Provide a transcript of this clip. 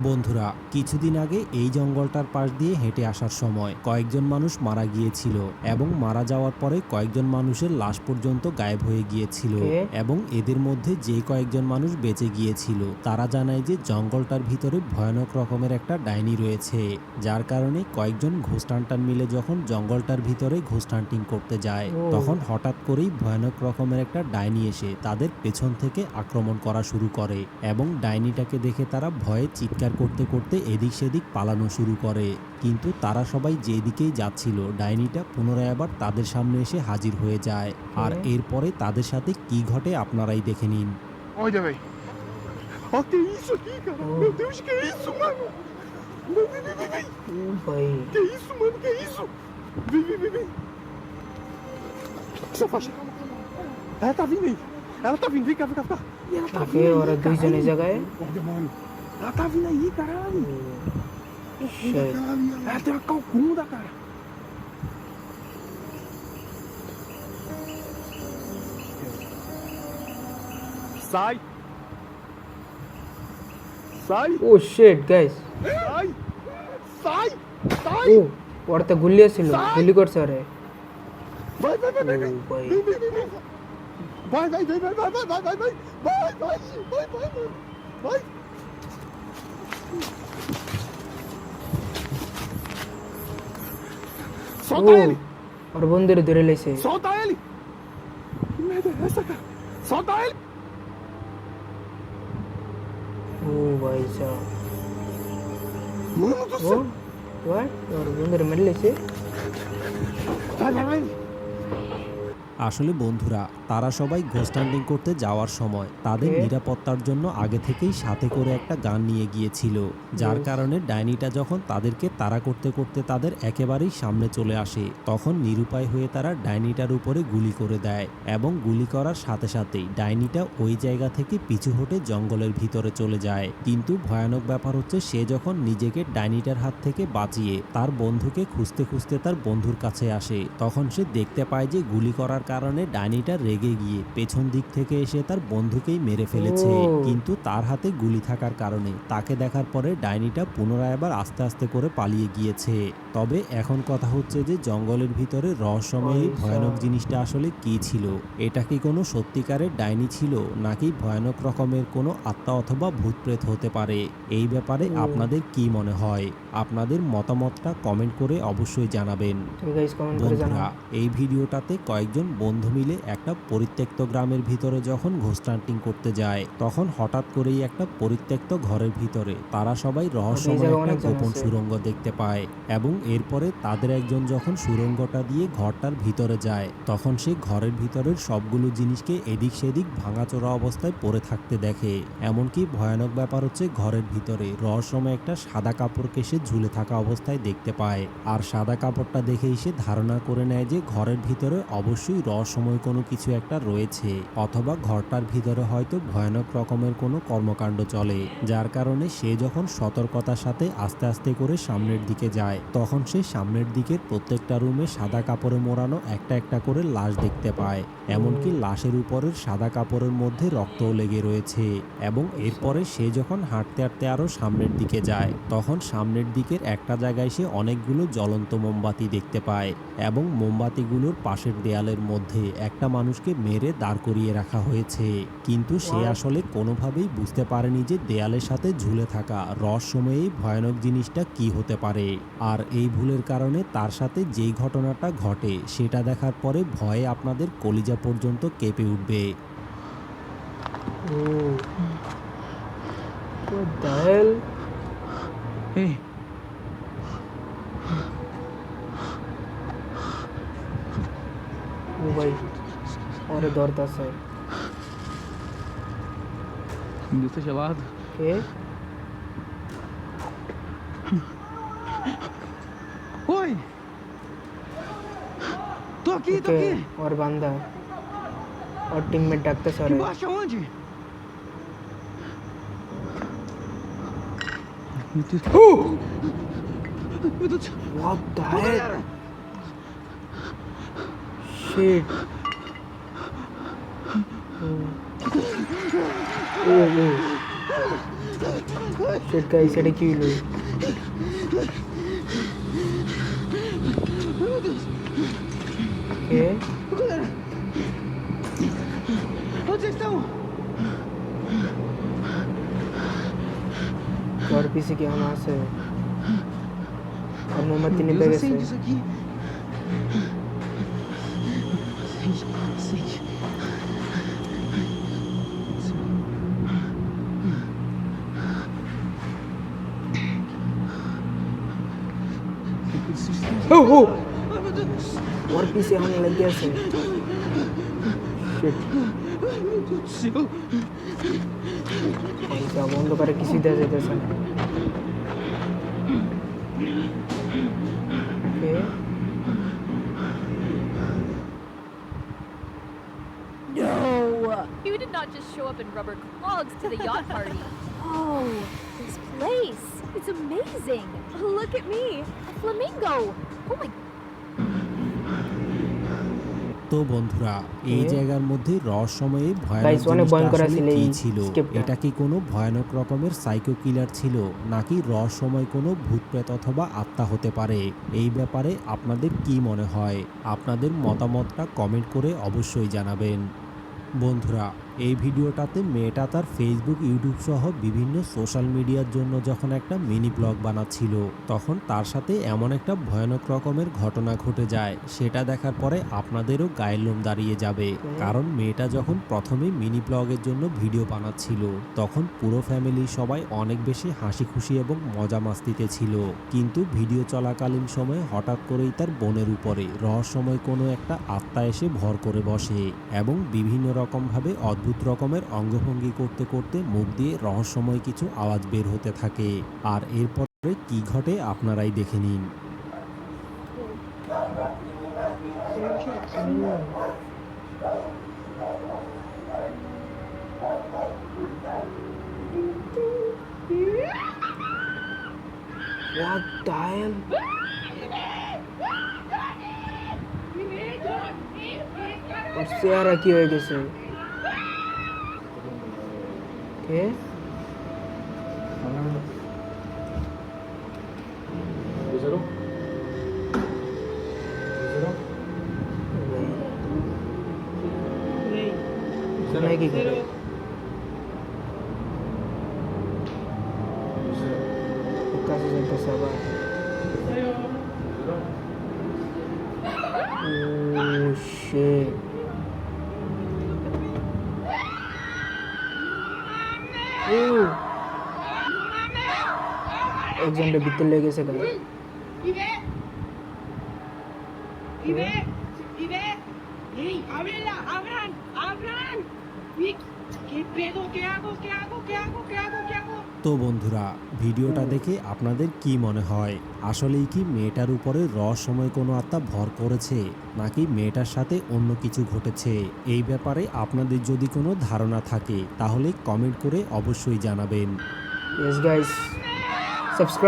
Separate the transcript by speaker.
Speaker 1: বন্ধুরা, কিছুদিন আগে এই জঙ্গলটার পাশ দিয়ে হেঁটে আসার সময় কয়েকজন মানুষ মারা গিয়েছিল এবং মারা যাওয়ার পরে কয়েকজন মানুষের লাশ পর্যন্ত গায়েব হয়ে গিয়েছিল এবং এদের মধ্যে যে কয়েকজন মানুষ বেঁচে গিয়েছিল তারা জানায় যে জঙ্গলটার ভিতরে ভয়ানক রকমের একটা ডাইনি রয়েছে, যার কারণে কয়েকজন ঘোস্ট হান্টার মিলে যখন জঙ্গলটার ভিতরে ঘোস্ট হান্টিং করতে যায় তখন হঠাৎ করেই ভয়ানক রকমের একটা ডাইনি এসে তাদের পেছন থেকে আক্রমণ করা শুরু করে এবং ডাইনিটাকে দেখে তারা ভয়ে চিৎকার করতে করতে এদিক সেদিক পালানো শুরু করে। কিন্তু তারা সবাই যেদিকেই যাচ্ছিল ডাইনিটা পুনরায় আবার তাদের সামনে এসে হাজির হয়ে যায়। আর এরপরে তাদের সাথে কি ঘটে আপনারাই দেখে নিন।
Speaker 2: Olha, velho. Ó, que isso aqui, cara? Meu Deus, que isso, mano? Vem.
Speaker 3: Vai.
Speaker 2: Que isso, mano? Que isso? Vem. Essa faixa. Ela tá vindo aí. Ela tá vindo. Vem cá. E ela tá
Speaker 3: Okay,
Speaker 2: vindo aí,
Speaker 3: ora
Speaker 2: cara.
Speaker 3: dois jane jagah hai.
Speaker 2: Ó, demônio. Ela tá vindo aí, caralho.
Speaker 3: Shit.
Speaker 2: Ela tem uma calcunda, cara. Sai.
Speaker 3: Oh shit, guys.
Speaker 2: Sai.
Speaker 3: Oh, ওর তো গুলি ছিল, গুলি করছে ওরে।
Speaker 2: Vai.
Speaker 3: Oh, ভাই।
Speaker 2: Vai. Solta ele!
Speaker 3: ওর বন্ধুরে ধরে লাইছে।
Speaker 2: Solta ele! Que merda é essa, cara? Solta ele!
Speaker 3: ও ভাই সাহেব।
Speaker 2: Mano do
Speaker 3: O
Speaker 2: céu!
Speaker 3: what? ওর বন্ধুরে মেরে লাইছে।
Speaker 2: Vai!
Speaker 1: আসলে বন্ধুরা, তারা সবাই ঘোস্ট হান্টিং করতে যাওয়ার সময় তাদের নিরাপত্তার জন্য আগে থেকেই সাথে করে একটা গান নিয়ে গিয়েছিল, যার কারণে ডাইনিটা যখন তাদেরকে তাড়া করতে করতে তাদের একেবারেই সামনে চলে আসে তখন নিরুপায় হয়ে তারা ডাইনিটার উপরে গুলি করে দেয় এবং গুলি করার সাথে সাথেই ডাইনিটা ওই জায়গা থেকে পিছু হটে জঙ্গলের ভিতরে চলে যায়। কিন্তু ভয়ানক ব্যাপার হচ্ছে সে যখন নিজেকে ডাইনিটার হাত থেকে বাঁচিয়ে তার বন্ধুকে খুঁজতে খুঁজতে তার বন্ধুর কাছে আসে তখন সে দেখতে পায় যে গুলি করার কারণে ডাইনিটা রেগে গিয়ে পেছন দিক থেকে এসে তার বন্ধুকেই মেরে ফেলেছে। কিন্তু তার হাতে গুলি থাকার কারণে তাকে দেখার পরে ডাইনিটা পুনরায় আবার আস্তে আস্তে করে পালিয়ে গিয়েছে। তবে এখন কথা হচ্ছে যে জঙ্গলের ভিতরে রহস্যময় ভয়ানক জিনিসটা আসলে কি ছিল? এটা কি কোনো সত্যিকারের ডাইনি ছিল নাকি ভয়ানক রকমের কোনো আত্মা অথবা ভূতপ্রেত হতে পারে? এই ব্যাপারে আপনাদের কি মনে হয়? আপনাদের মতামতটা কমেন্ট করে অবশ্যই জানাবেন। বন্ধুরা, এই ভিডিওটাতে কয়েকজন বন্ধু মিলে একটা পরিত্যক্ত গ্রামের ভিতরে যখন ঘোস্ট হান্টিং করতে যায় তখন হঠাৎ করেই একটা পরিত্যক্ত ঘরের ভিতরে তারা সবাই রহস্যময় একটা গোপন সুড়ঙ্গ দেখতে পায় এবং এরপরে তাদের একজন যখন সুড়ঙ্গটা দিয়ে ঘরটার ভিতরে যায় তখন সে ঘরের ভিতরের সবগুলো জিনিসকে এদিক সেদিক ভাঙাচোরা অবস্থায় পড়ে থাকতে দেখে। এমনকি ভয়ানক ব্যাপার হচ্ছে ঘরের ভিতরে রহস্যময় একটা সাদা কাপড়কে সে ঝুলে থাকা অবস্থায় দেখতে পায়। আর সাদা কাপড়টা দেখেই সে ধারণা করে নেয় যে ঘরের ভিতরে অবশ্যই রহস্যময় কোনো কিছু একটা রয়েছে অথবা ঘরটার ভিতরে হয়তো ভয়ানক রকমের কোনো কর্মকাণ্ড চলে, যার কারণে সে যখন সতর্কতার সাথে আস্তে আস্তে করে সামনের দিকে যায় তখন সে সামনের দিকের প্রত্যেকটা রুমে সাদা কাপড়ে মোড়ানো একটা একটা করে লাশ দেখতে পায়। এমনকি লাশের উপরের সাদা কাপড়ের মধ্যে রক্তও লেগে রয়েছে এবং এরপরে সে যখন হাঁটতে হাঁটতে আরো সামনের দিকে যায় তখন সামনের দিকের একটা জায়গায় সে অনেকগুলো জ্বলন্ত মোমবাতি দেখতে পায় এবং মোমবাতিগুলোর পাশের দেয়ালের মধ্যে একটা মানুষকে মেরে দাঁড় করিয়ে রাখা হয়েছে। কিন্তু সে আসলে কোনোভাবেই বুঝতে পারেনি যে দেয়ালের সাথে ঝুলে থাকা রহস্যময়ী ভয়ানক জিনিসটা কি হতে পারে। আর এই ভুলের কারণে তার সাথে যেই ঘটনাটা ঘটে সেটা দেখার পরে ভয়ে আপনাদের কলিজা পর্যন্ত কেঁপে উঠবে।
Speaker 3: What the hell?
Speaker 2: Hey.
Speaker 3: ও ভাই ওরে ধরতাছে।
Speaker 2: Ainda tá gelado.
Speaker 3: কে?
Speaker 2: Oi! Tô aqui.
Speaker 3: ওর বান্দা ওর টিমমেট ডাকতেছে ওরে।
Speaker 2: Embaixo aonde? Meu Deus. Meu Deus do céu.
Speaker 3: What the
Speaker 2: Ô,
Speaker 3: hell?
Speaker 2: galera!
Speaker 3: Shit. Oh. Shit guys, এটা কি হলো? Okay. और पीछे क्या वहाँ से और मोमबत्ती निभे
Speaker 2: Deus
Speaker 3: गए
Speaker 2: acende isso aqui. Acende.
Speaker 3: Oh, oh! और पीछे होने लग गया से Shit.
Speaker 2: Meu Deus do céu.
Speaker 3: क्या बंद करे किसी दे देते से Okay.
Speaker 4: No! You did not just show up in rubber clogs to the yacht party. Oh, this place. It's amazing. Look at me. A flamingo. Oh my
Speaker 1: তো বন্ধুরা এই
Speaker 3: এ?
Speaker 1: জায়গার মধ্যে রহস্যময়ী ভয়ানক
Speaker 3: Guys, অনেক
Speaker 1: জিনিসটা
Speaker 3: ভয়ঙ্কর
Speaker 1: আসলে
Speaker 3: ছিল
Speaker 1: কি
Speaker 3: এই
Speaker 1: ছিল?
Speaker 3: skipটা।
Speaker 1: এটা কি কোনো ভয়ানক রকমের সাইকো কিলার ছিল নাকি রহস্যময় কোনো ভূতপ্রেত অথবা আত্মা হতে পারে? এই ব্যাপারে আপনাদের কি মনে হয়? আপনাদের মতামতটা কমেন্ট করে অবশ্যই জানাবেন। বন্ধুরা এই ভিডিওটাতে মেয়েটা তার ফেসবুক ইউটিউব সহ বিভিন্ন সোশ্যাল মিডিয়ার জন্য যখন একটা মিনি ব্লগ বানাচ্ছিল তখন তার সাথে এমন একটা ভয়ানক রকমের ঘটনা ঘটে যায় সেটা দেখার পরে আপনাদেরও গায়ের লোম দাঁড়িয়ে যাবে কারণ মেয়েটা যখন প্রথমে মিনি ব্লগের জন্য ভিডিও বানাচ্ছিল তখন পুরো ফ্যামিলি সবাই অনেক বেশি হাসি খুশি এবং মজা মাস্তিতে ছিল কিন্তু ভিডিও চলাকালীন সময়ে হঠাৎ করেই তার বোনের উপরে রহস্যময় কোনো একটা আত্মা এসে ভর করে বসে এবং বিভিন্ন রকমভাবে অদ্ভুত রকমের অঙ্গভঙ্গি করতে করতে মুখ দিয়ে রহস্যময় কিছু আওয়াজ বের হতে থাকে আর এরপরে কি ঘটে আপনারাই দেখে নিন।
Speaker 3: What the hell? और চেহারা কি হয়ে গেছে কে नहीं की करे कैसे चलते सब Oh shit. एक जन भीतर ले गए से गए
Speaker 5: ¡Ey, ábrela! ¡Abran! ¡Abran! ¿Qué pedo? ¿Qué hago? ¿Qué hago? ¿Qué hago? ¿Qué hago? ¿Qué hago?
Speaker 1: তো বন্ধুরা ভিডিওটা দেখে আপনাদের কি মনে হয় আসলেই কি মেয়েটার উপরে রহস্যময় কোনো আত্মা ভর করেছে নাকি মেয়েটার সাথে অন্য কিছু ঘটেছে এই ব্যাপারে আপনাদের যদি কোনো ধারণা থাকে তাহলে কমেন্ট করে অবশ্যই জানাবেন।
Speaker 3: Yes guys, subscribe.